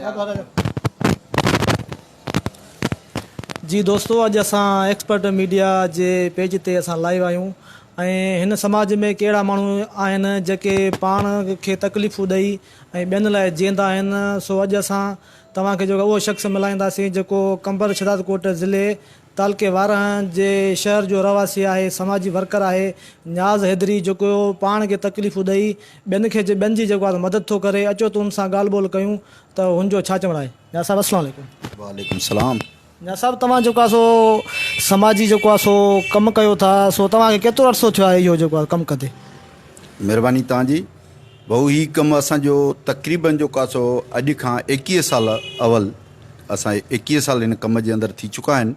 जी दोस्तों, अॼु असां एक्सपर्ट मीडिया जे पेज ते असां लाइव आहियूं ऐं हिन समाज में कहिड़ा माण्हू आहिनि जेके पाण खे तकलीफ़ूं ॾेई ऐं ॿियनि लाइ जीअंदा आहिनि। सो अॼु असां तव्हांखे जेको उहो शख़्स मिलाईंदासीं जेको कंबर शहदादकोट ज़िले तालके वारहं जे शहर जो रवासी आहे, समाजी वर्कर आहे न्याज़ हैदरी, जेको पाण खे तकलीफ़ूं ॾेई ॿियनि जी जेको आहे मदद थो करे। अचो त हुन सां ॻाल्हि ॿोल कयूं त हुनजो छा चवणु आहे। न्याज़ साहिबु अस्सलाम वालेकुम। वालेकुम सलाम। न्याज़ साहिबु, तव्हां जेको आहे सो समाजी जेको आहे सो कमु कयो था, सो तव्हांखे केतिरो अरसो थियो आहे इहो जेको आहे कमु कंदे? महिरबानी तव्हांजी भाऊ। ही कमु असांजो तक़रीबन जेको आहे सो अॼु खां 21 साल अवल असां 21 साल हिन कम जे अंदरि थी चुका आहिनि।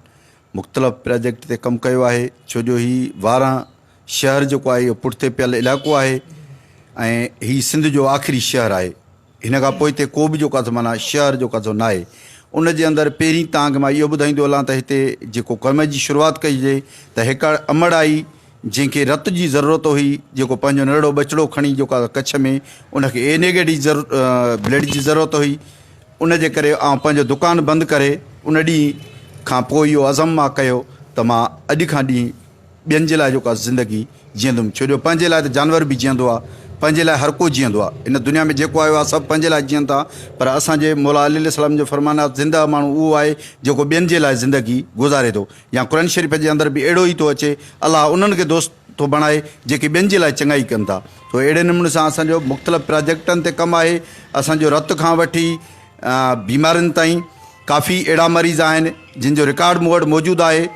मुख़्तलिफ़ प्रोजेक्ट ते कमु कयो आहे, छो जो ही वारहं शहर जेको आहे इहो पुठिते पियल इलाइक़ो आहे ऐं ही सिंध जो आख़िरी शहर आहे। हिन खां पोइ हिते को बि जेको आहे माना शहर जेको आहे न आहे। उन जे अंदरि पहिरीं तव्हांखे मां इहो ॿुधाईंदो हलां त हिते जेको कम जी शुरूआति कई त हिकु अमड़ आई जंहिंखे रत जी ज़रूरत हुई, जेको पंहिंजो नंढड़ो बचिड़ो खणी जेको आहे कच्छ में उनखे ए नेगेटिव ब्लड जी ज़रूरत हुई। उन जे करे आउं पंहिंजो दुकानु बंदि करे उन ॾींहुं खां पोइ इहो अज़म मां कयो त मां अॼु खां ॾींहुं ॿियनि जे लाइ जेको आहे ज़िंदगी जीअंदुमि, छो जो पंहिंजे लाइ त जानवर बि जीअंदो आहे, पंहिंजे लाइ हर को जीअंदो आहे। इन दुनिया में जेको आयो आहे सभु पंहिंजे लाइ जीअनि था, पर असांजे मौला अली सलाम जो फरमान आहे ज़िंदा माण्हू उहो आहे जेको ॿियनि जे लाइ ज़िंदगी गुज़ारे थो। या क़ुरान शरीफ़ जे अंदरि बि अहिड़ो ई थो अचे, अलाह उन्हनि खे दोस्त थो बणाए जेके ॿियनि जे लाइ चङाई कनि था। तो अहिड़े नमूने सां असांजो मुख़्तलिफ़ प्रोजेक्टनि ते कमु आहे। असांजो रत खां वठी बीमारियुनि ताईं काफ़ी अहिड़ा मरीज़ आहिनि जिन जो रिकॉर्ड मूं वटि मौजूदु आहे।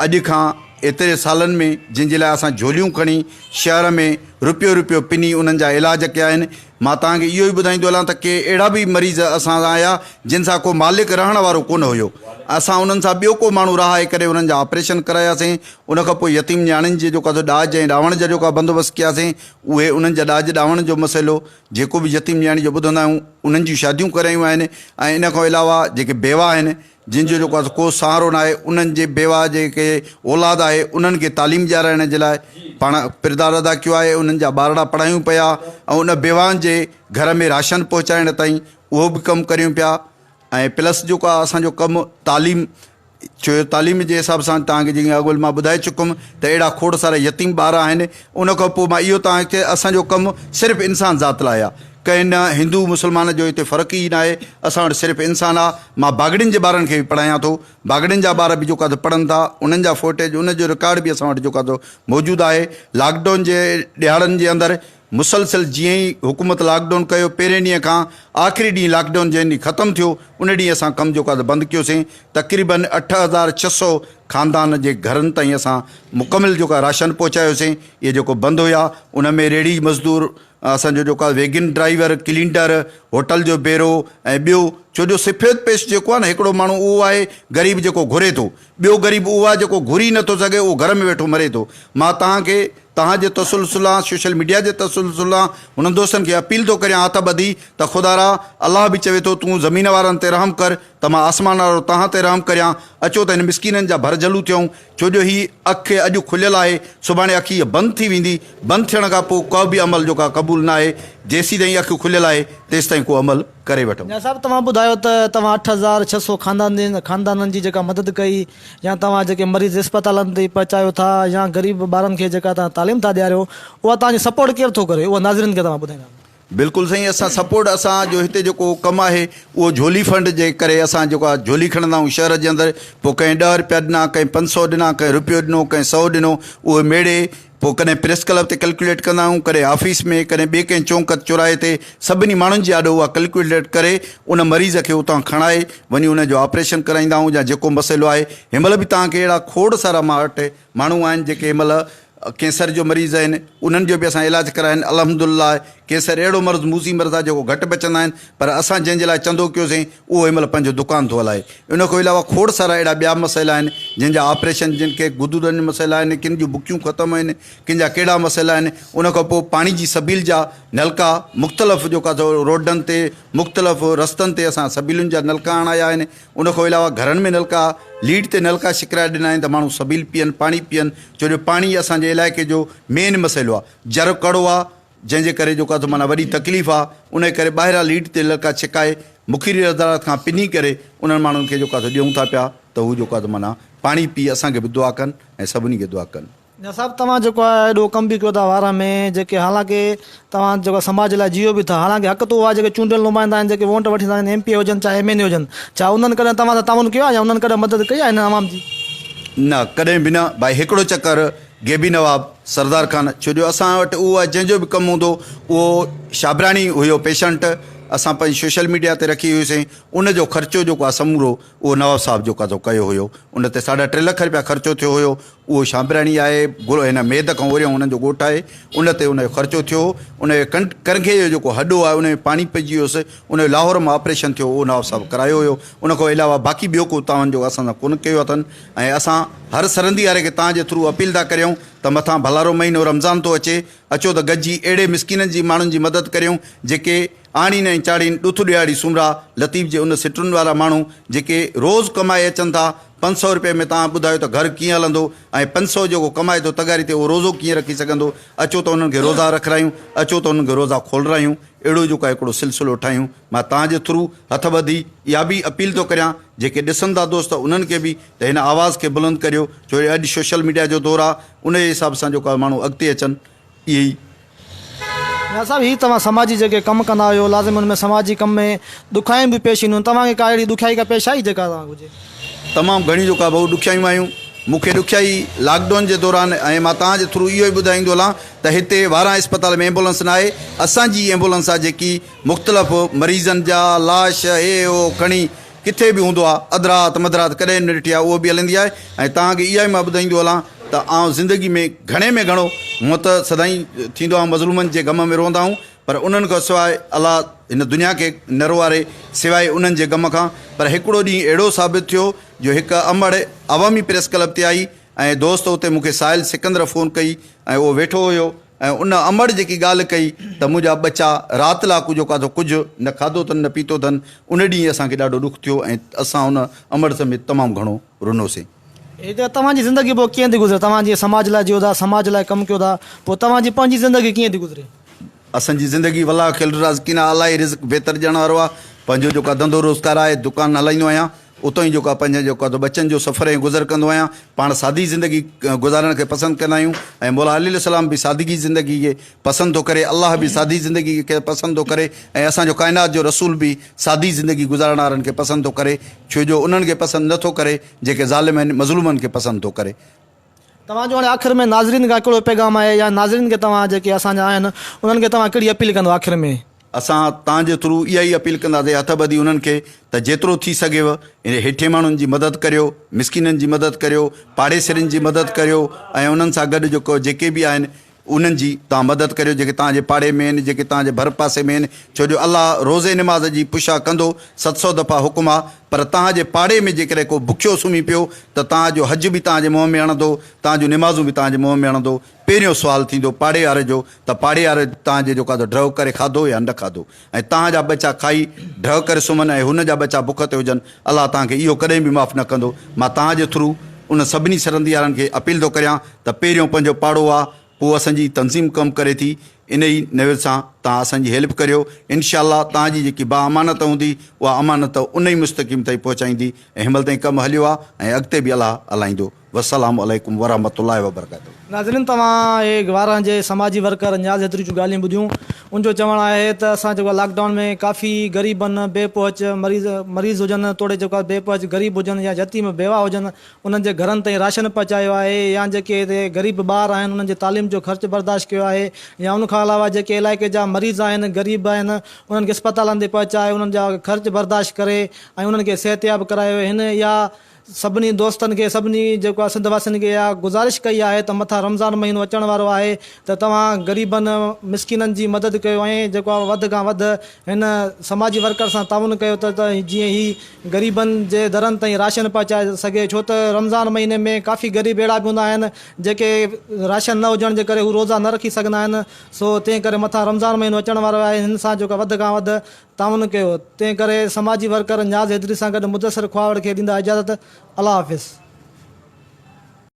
अॼु खां एतिरे सालनि में जिन जे लाइ असां झोलियूं खणी शहर में रुपयो पिनी उन्हनि जा इलाज कया आहिनि। मां तव्हांखे इहो ई ॿुधाईंदो हलां त के अहिड़ा बि मरीज़ असां आया जिन सां को मालिक रहण वारो कोन हुयो। असां उन्हनि सां ॿियो को माण्हू रहाए करे उन्हनि जा ऑपरेशन करायासीं। उन खां पोइ यतीम नियाणियुनि जे जेको आहे ॾाज ऐं ॾावण जा जेको आहे बंदोबस्तु कयासीं। उहे उन्हनि जा ॾाज ॾावण जो मसइलो जेको बि यतीम नियाणी जो ॿुधंदा आहियूं उन्हनि जूं शादियूं करायूं आहिनि। ऐं इन खां अलावा जेके बेवा आहिनि जिन जो जेको आहे को सहारो न आहे, उन्हनि जे बेवा जेके औलाद आहे उन्हनि खे तालीम ॾियाराइण जे लाइ पाण किरदारु अदा कयो आहे। उन्हनि जा ॿारड़ा पढ़ायूं पिया ऐं उन बेवाउनि जे घर में राशन पहुचाइण ताईं उहो बि कमु करियूं पिया। ऐं प्लस जेको आहे असांजो कमु तालीम, छो तालीम जे हिसाब सां तव्हांखे जीअं अॻुल मां ॿुधाए चुकुमि त अहिड़ा खोड़ सारा यतीम ॿार आहिनि। उन खां पोइ मां इहो तव्हांखे असांजो कमु सिर्फ़ु इंसान ज़ात लाइ आहे। कंहिं न हिंदू मुस्लमान जो हिते फ़र्क़ु ई न आहे। असां वटि सिर्फ़ु इंसान आहे। मां बागड़ियुनि जे ॿारनि खे बि पढ़ायां थो, बागड़ियुनि जा ॿार बि जेको आहे पढ़नि था, उन्हनि जा फोटेज उनजो रिकॉर्ड बि असां वटि जेको आहे मौजूदु आहे। लॉकडाउन जे ॾियारनि जे अंदरि मुसलसिल जीअं ई हुकूमत लॉकडाउन कयो, पहिरें ॾींहं खां आख़िरी ॾींहुं लॉकडाउन जंहिं ॾींहुं ख़तमु थियो उन ॾींहुं असां कमु जेको आहे बंदि कयोसीं। तक़रीबन 8600 ख़ानदान जे घरनि ताईं असां मुकमिल जेको आहे राशन पहुचायोसीं। इहे जेको बंदि हुया उन में रेड़ी मज़दूर, असांजो जेको आहे वेगिन ड्राइवर, क्लीनर, होटल जो बेरो ऐं ॿियो, छो जो सफ़ेद पेश जेको आहे न हिकिड़ो माण्हू उहो आहे ग़रीब जेको घुरे थो, ॿियो ग़रीब उहो आहे जेको घुरी नथो सघे, उहो घर में वेठो मरे थो। मां तव्हांखे तव्हांजे तसलसुलां सोशल मीडिया जे तसलसुलां हुननि दोस्तनि खे अपील थो करियां हथ ॿधी त ख़ुदा अलाह बि चवे थो तूं ज़मीन वारनि ते रहम कर त मां आसमान वारो तव्हां ते रहम करियां। अचो त हिन मिसकिननि जा भरजलू थियूं, छो जो हीअ अखि अॼु खुलियल आहे, सुभाणे अखि हीअ बंदि थी वेंदी। बंदि थियण खां पोइ को बि अमल जेको आहे क़बूल न आहे। जेसीं ताईं अखि खुलियल आहे तेसि ताईं को अमल करे वठूं। साहिबु, तव्हां ॿुधायो त तव्हां 8600 ख़ानदाननि जी जेका मदद कई, या तव्हां जेके मरीज़ अस्पतालनि ते पहुचायो था, या ग़रीब ॿारनि खे जेका तव्हां तालीम था ॾियारियो, उहा तव्हांजी सपोर्ट केरु थो करे, उहा नाज़रीन खे तव्हां ॿुधाईंदा? बिल्कुलु साईं, असां सपोर्ट असांजो हिते जेको कमु आहे उहो झोली फंड जे करे असां जेको आहे झोली खणंदा आहियूं शहर जे अंदरि। पोइ कंहिं 10 रुपया ॾिना, कंहिं 500 ॾिना, कंहिं रुपयो ॾिनो, कंहिं 100 ॾिनो, उहे मेड़े पोइ कॾहिं प्रेस क्लब ते कैलकुलेट कंदा आहियूं, कॾहिं ऑफिस में, कॾहिं ॿिए कंहिं चौंक चौराहे ते, सभिनी माण्हुनि जी आॾो उहा कैलकुलेट करे उन मरीज़ खे उतां खणाए वञी उनजो ऑपरेशन कराईंदा आहियूं। या जेको मसइलो आहे हिनमहिल बि तव्हांखे अहिड़ा खोड़ सारा मां वटि माण्हू आहिनि जेके हिनमहिल कैंसर जो मरीज़ आहिनि, उन्हनि जो बि असां इलाजु कराइनि। अल्हम्दुलिल्लाह कैंसर अहिड़ो मर्ज़ु मूसी मर्ज़ु आहे जेको घटि बचंदा आहिनि, पर असां जंहिंजे लाइ चंदो कयोसीं उहो हिनमहिल पंहिंजो दुकानु थो हलाए। इन खां अलावा खोड़ सारा अहिड़ा ॿिया मसइला आहिनि जंहिंजा ऑपरेशन, जिन खे गुदूदनि जा मसइला आहिनि, किन जूं बुकियूं ख़तमु आहिनि, किन जा कहिड़ा मसइला आहिनि। उन खां पोइ पाणी जी सबील जा नलका मुख़्तलिफ़ जेको आहे रोडनि ते, मुख़्तलिफ़ रस्तनि ते असां सबीलुनि जा नलका हणाया आहिनि। उन खां अलावा घरनि में नलका, लीड ते नलका शिकिराए ॾिना आहिनि त माण्हू सबील पीअनि, पाणी पीअनि। छो जो पाणी असांजे इलाइक़े जो मेन मसइलो आहे। जर कड़ो आहे जंहिंजे करे जेको आहे माना वॾी तकलीफ़ आहे। उन करे ॿाहिरां लीड ते नलका छिकाए मुखीरी हज़ारत खां पिनी करे उन्हनि माण्हुनि खे जेको आहे ॾियूं था पिया त हू जेको आहे माना पाणी पी असांखे बि दुआ कनि ऐं सभिनी खे दुआ कनि। साहब तव्हां जेको आहे एॾो कमु बि कयो था वार में जेके हालांकि तव्हां जेको समाज लाइ जियो बि था, हालांकि हक़ तो आहे जेके चूंडियल नुमाइंदा आहिनि जेके वोट वठी था MP हुजनि चाहे MNA हुजनि, छा उन्हनि कॾहिं तव्हां सां ताउन कयो आहे या उन्हनि कॾहिं मदद कई आहे हिन आवाम जी? न कॾहिं बि न भाई। हिकिड़ो चकर गेबी नवाब सरदार खान, छो जो असां वटि उहो आहे जंहिंजो बि कमु हूंदो उहो शाबराणी हुयो पेशेंट, असां पंहिंजी सोशल मीडिया ते रखी हुईसीं, उनजो ख़र्चो जेको आहे समूरो उहो नवाब साहब जेको आहे कयो हुयो। उन ते 3.5 लख रुपया ख़र्चो थियो हुयो। उहो शाबराणी आहे हिन मेद खां वरियो उन्हनि जो ॻोठु आहे, उन ते उनजो ख़र्चो थियो। उन करंगे जो जेको हॾो आहे उन में पाणी पइजी वियोसि, उनजो लाहौर मां ऑपरेशन थियो, उहो नवाब साहब करायो हुयो। उन खां अलावा बाक़ी ॿियो को तव्हांजो असां सां कोन कयो अथनि। ऐं असां हर सरंदी वारे खे तव्हांजे थ्रू अपील था करियूं त मथां भलारो महीनो रमज़ान थो अचे, अचो त गॾिजी अहिड़े मिसकिननि जी माण्हुनि जी मदद करियूं जेके आणीन ऐं चाढ़ीन ॾुथ ॾियाड़ी सुमरा लतीफ़ जे उन सिटुनि वारा माण्हू जेके रोज़ु कमाए अचनि था। 500 रुपये में तव्हां ॿुधायो त घर कीअं हलंदो, ऐं 500 जेको कमाए थो तगारी ते उहो रोज़ो कीअं रखी सघंदो। अचो त उन्हनि खे रोज़ा रखायूं, अचो त उन्हनि खे रोज़ा खोलायूं, अहिड़ो जेको आहे हिकिड़ो सिलसिलो ठाहियूं। मां तव्हांजे थ्रू हथ ॿधी इहा बि अपील थो करियां जेके ॾिसनि था दोस्त उन्हनि खे बि त हिन आवाज़ खे बुलंद करियो, छो अॼु सोशल मीडिया जो दौरु आहे, उन जे हिसाब सां जेको आहे माण्हू अॻिते अचनि। इहे ई साहब ही तव्हां समाजी जेके कमु कंदा आहियो लाज़िम हुन में समाजी कम में ॾुखायूं बि पेश ईंदियूं, तव्हांखे का अहिड़ी ॾुखियाई का पेश आई जेका तव्हां हुजे? तमामु घणी जेका भाऊ ॾुखियायूं आहियूं। मूंखे ॾुखियाई लॉकडाउन जे दौरान, ऐं मां तव्हांजे थ्रू इहो ई ॿुधाईंदो हलां त हिते वारा इस्पताल में एम्बुलेंस न आहे। असांजी एम्बुलेंस आहे जेकी मुख़्तलिफ़ मरीज़नि जा लाश हे हो खणी किथे बि हूंदो आहे, अधरात मधरात कॾहिं न ॾिठी आहे, उहो बि हलंदी आहे। ऐं तव्हांखे इहा ई मां ॿुधाईंदो हलां त आउं ज़िंदगी में घणो हूअं त सदाईं थींदो आहे मज़लूमनि जे ग़म में रोअंदा आहियूं, पर उन्हनि खां सवाइ अलाह हिन दुनिया खे न रोआरे सवाइ उन्हनि जे ग़म खां। पर हिकिड़ो ॾींहुं अहिड़ो साबित थियो जो हिकु अमड़ अवामी प्रेस क्लब ते आई ऐं दोस्त उते मूंखे साहिल सिकंदर फ़ोन कई ऐं उहो वेठो हुयो ऐं उन अमड़ जेकी ॻाल्हि कई त मुंहिंजा बच्चा राति लाकू जेको आहे कुझु न खाधो अथनि न पीतो अथनि। उन ॾींहुं असांखे ॾाढो ॾुख थियो ऐं असां उन अमड़ समेत तमामु घणो रुनोसीं। तव्हांजी ज़िंदगी पोइ कीअं थी गुज़रे? तव्हां जीअं समाज लाइ जियो था, समाज लाइ कमु कयो था, पोइ तव्हांजी पंहिंजी ज़िंदगी कीअं थी गुज़रे? असांजी ज़िंदगी वला खिल राज़कीन अलाही रिज़्क़ बहितर ॾियण वारो आहे। पंहिंजो जेको आहे धंधो रोज़गार आहे, दुकानु हलाईंदो आहियां, उतां ई जेको आहे पंहिंजे जेको आहे बचनि जो सफ़र ऐं गुज़र कंदो आहियां। पाण सादी ज़िंदगी गुज़ारण खे पसंदि कंदा आहियूं ऐं मौला अली सलाम बि सादगी ज़िंदगी खे पसंदि थो करे, अलाह बि सादी ज़िंदगी खे पसंदि थो करे ऐं असांजो काइनात जो रसूल बि सादी ज़िंदगी गुज़ारण वारनि खे पसंदि थो करे, छो जो उन्हनि खे पसंदि नथो करे जेके ज़ालिम आहिनि, मज़लूमनि खे पसंदि थो करे। तव्हांजो हाणे आख़िर में नाज़रीन खां कहिड़ो पैगाम आहे या नाज़रीन खे तव्हां जेके असांजा आहिनि उन्हनि खे तव्हां कहिड़ी अपील कंदो आख़िर में? असां तव्हांजे थ्रू इहा ई अपील कंदासीं हथ ॿधी उन्हनि खे त जेतिरो थी सघेव इन हेठे माण्हुनि जी मदद करियो, मिसकिननि जी मदद करियो, पाड़ेसरनि जी मदद करियो ऐं उन्हनि सां गॾु जेको जेके बि आहिनि उन्हनि जी तव्हां मदद करियो जेके तव्हांजे पाड़े में आहिनि, जेके तव्हांजे भर पासे में आहिनि। छो जो अलाह रोज़े नमाज़ जी पुछा कंदो, 700 दफ़ा हुकुम आहे, पर तव्हांजे पाड़े में जेकॾहिं को बुखियो सुम्ही पियो त तव्हांजो हज बि तव्हांजे मुंहं में हणंदो, तव्हांजूं निमाज़ूं बि तव्हांजे मुंहं में हणंदो। पहिरियों सुवालु थींदो पाड़े वारे जो त पाड़े वारे तव्हांजे जेको आहे ड्रव करे खाधो या न खाधो, ऐं तव्हांजा बच्चा खाई ड्रव करे सुम्हनि ऐं हुन जा बच्चा बुख ते हुजनि, अलाह तव्हांखे इहो कॾहिं बि माफ़ु न कंदो। मां तव्हांजे थ्रू उन सभिनी सरंदी वारनि खे अपील थो करियां त पहिरियों पंहिंजो पाड़ो आहे, पोइ असांजी तनज़ीम कमु करे थी, इन ई नवे सां तव्हां असांजी हेल्प करियो। इनशाअल्लाह तव्हांजी जेकी बा अमानत हूंदी उहा अमानत उन ई मुस्तक़ीम ताईं पहुचाईंदी ऐं हिनमहिल ताईं कमु हलियो आहे ऐं अॻिते बि अलाह हलाईंदो। वस्सलामु अलैकुम वरहमतुल्लाहि वबरकातुहू। नाज़रीन तव्हां हे वारनि जे समाजी वर्कर न्याज़ हेतिरी जूं ॻाल्हियूं ॿुधियूं। उनजो चवणु आहे त असां जेको लॉकडाउन में काफ़ी ग़रीबनि बेपहुच मरीज़ हुजनि, तोड़े जेको आहे बेपहुच ग़रीब हुजनि या यतीम बेवा हुजनि, उन्हनि जे घरनि ताईं राशन पहुचायो आहे, या जेके हिते ग़रीब ॿार आहिनि उन्हनि जे तालीम जो ख़र्चु बर्दाश्त कयो आहे, या उनखां अलावा जेके इलाइक़े जा मरीज़ आहिनि ग़रीब आहिनि उन्हनि खे अस्पतालनि ते पहुचाए उन्हनि जा ख़र्च बर्दाश्त करे ऐं उन्हनि खे सिहतयाब करायो। हिन या सभिनी दोस्तनि खे सभिनी जेको आहे सिंधवासियुनि खे इहा गुज़ारिश कई आहे त मथां रमज़ान महीनो अचण वारो आहे त तव्हां ग़रीबनि मिसकिननि जी मदद कयो ऐं जेको आहे वधि खां वधि हिन समाजी वर्कर सां ताउन कयो त जीअं ही ग़रीबनि जे दरनि ताईं राशन पहुचाए सघे। छो त रमज़ान महीने में काफ़ी ग़रीब अहिड़ा बि हूंदा आहिनि जेके राशन न हुजण जे करे हू रोज़ा न रखी सघंदा आहिनि। सो तंहिं करे मथां रमज़ान महीनो अचण वारो आहे, हिन सां जेको वधि खां वधि ताउन कयो। तंहिं करे समाजी वर्कर न्याज़ हैदरी सां गॾु मुदसर खुआवड़ खे ॾींदा इजाज़त। अल्लाह हाफ़िज़।